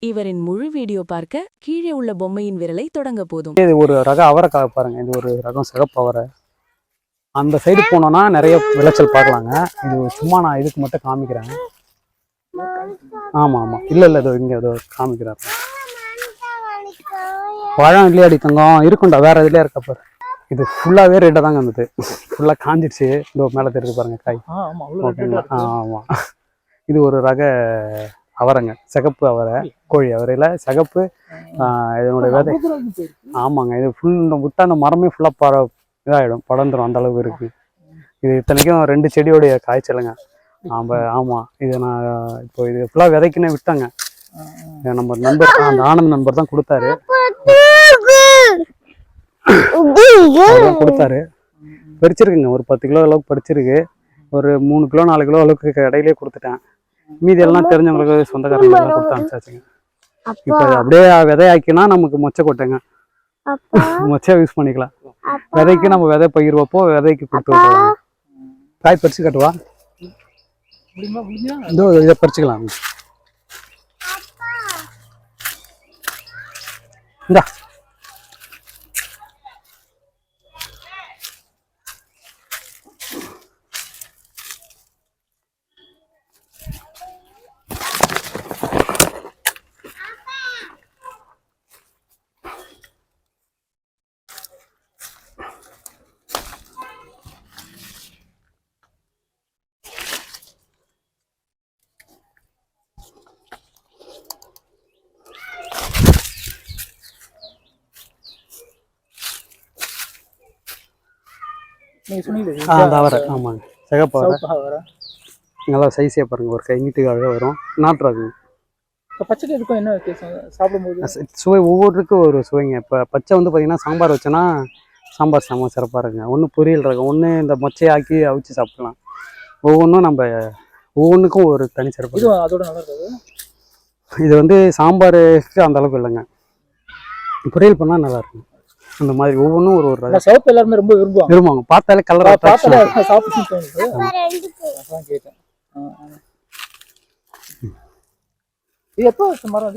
இவரின் முழு வீடியோ பார்க்க கீழே உள்ள பொம்மையின் விரலை தொடங்க போதும். இது ஒரு ரக அவரைக்காய் பாருங்க. இது ஒரு ரகம் சிகப்பு அவரை. அந்த சைடு போனோம்னா நிறைய விளைச்சல் பார்க்கலாங்க. இது சும்மா நான் இதுக்கு மட்டும் காமிக்கிறேன். ஆமா ஆமா, இல்ல இதோ இங்க ஏதோ காமிக்கிறாரு. பழம் இல்லையாடி தங்கம் இருக்குண்டா, வேற இதுலயே இருக்க பாரு. இது ஃபுல்லாவே ரெட்டா தாங்க இருந்தது. ஃபுல்லா காஞ்சிடுச்சு. இதோ மேல தெரியுது பாருங்க காய். ஆமா, இது ஒரு ரக அவரைங்க, சிகப்பு அவரை, கோழி அவரையில சிகப்பு. இதனுடைய விதை ஆமாங்க. இது ஃபுல் விட்டா அந்த மரமே ஃபுல்லா இதாகிடும், படர்ந்துடும், அந்த அளவுக்கு இருக்கு. இது இத்தனைக்கும் 2 செடியோடைய காய்ச்சலுங்க. ஆமா, இது நான் இப்போ இது ஃபுல்லா விதைக்குன்னே விட்டாங்க. நம்ம நண்பர், அந்த ஆனந்த் நண்பர் தான் கொடுத்தாரு. பறிச்சிருக்குங்க, ஒரு 10 கிலோ அளவுக்கு பறிச்சிருக்கு. ஒரு 3 கிலோ 4 கிலோ அளவுக்கு இடையிலே கொடுத்துட்டேன். மீதி எல்லாம் தெரிஞ்சவங்களுக்கு சொந்தக்காரங்களுக்கு கொடுத்து அனுப்பிச்சாச்சுங்க. இப்போ அப்படியே விதையாக்கினா நமக்கு மொச்சை கொட்டைங்க, மொச்சையா யூஸ் பண்ணிக்கலாம். விதைக்கு நம்ம விதை பயிர் வைப்போ, விதைக்கு கொடுத்து விட்டுருவாங்க. காய் பறிச்சு கட்டுவா, இதோ இதை பறிச்சுக்கலாம். இந்தா அவரை. ஆமாங்க, சிகப்பு அவரை. நல்லா சைஸே பாருங்க, ஒரு கை நீட்டுக்காகவே வரும். நாட்டுறாங்க. பச்சை இருக்கும் என்ன சாப்பிடும்போது சுவை ஒவ்வொருக்கும் ஒரு சுவைங்க. இப்போ பச்சை வந்து பார்த்தீங்கன்னா சாம்பார் வச்சோன்னா சாம்பார் செம்ம சிறப்பாக இருக்குங்க. ஒன்று பொரியல் இருக்கும், ஒன்று இந்த மொச்சையாக்கி அவிச்சு சாப்பிடலாம். ஒவ்வொன்றும் நம்ம ஒவ்வொன்றுக்கும் ஒரு தனி சிறப்பு. அதோட நல்லா இருக்காது. இது வந்து சாம்பாருக்கு அந்த அளவுக்கு இல்லைங்க, பொரியல் பண்ணால் நல்லா இருக்கும். அந்த மாதிரி ஒவ்வொன்றும் ஒரு ஒரு சிவப்பு எல்லாருமே ரொம்ப விரும்புவாங்க. பார்த்தாலே கலரா சாப்பிட்டு கேட்டேன். எப்போ மரம்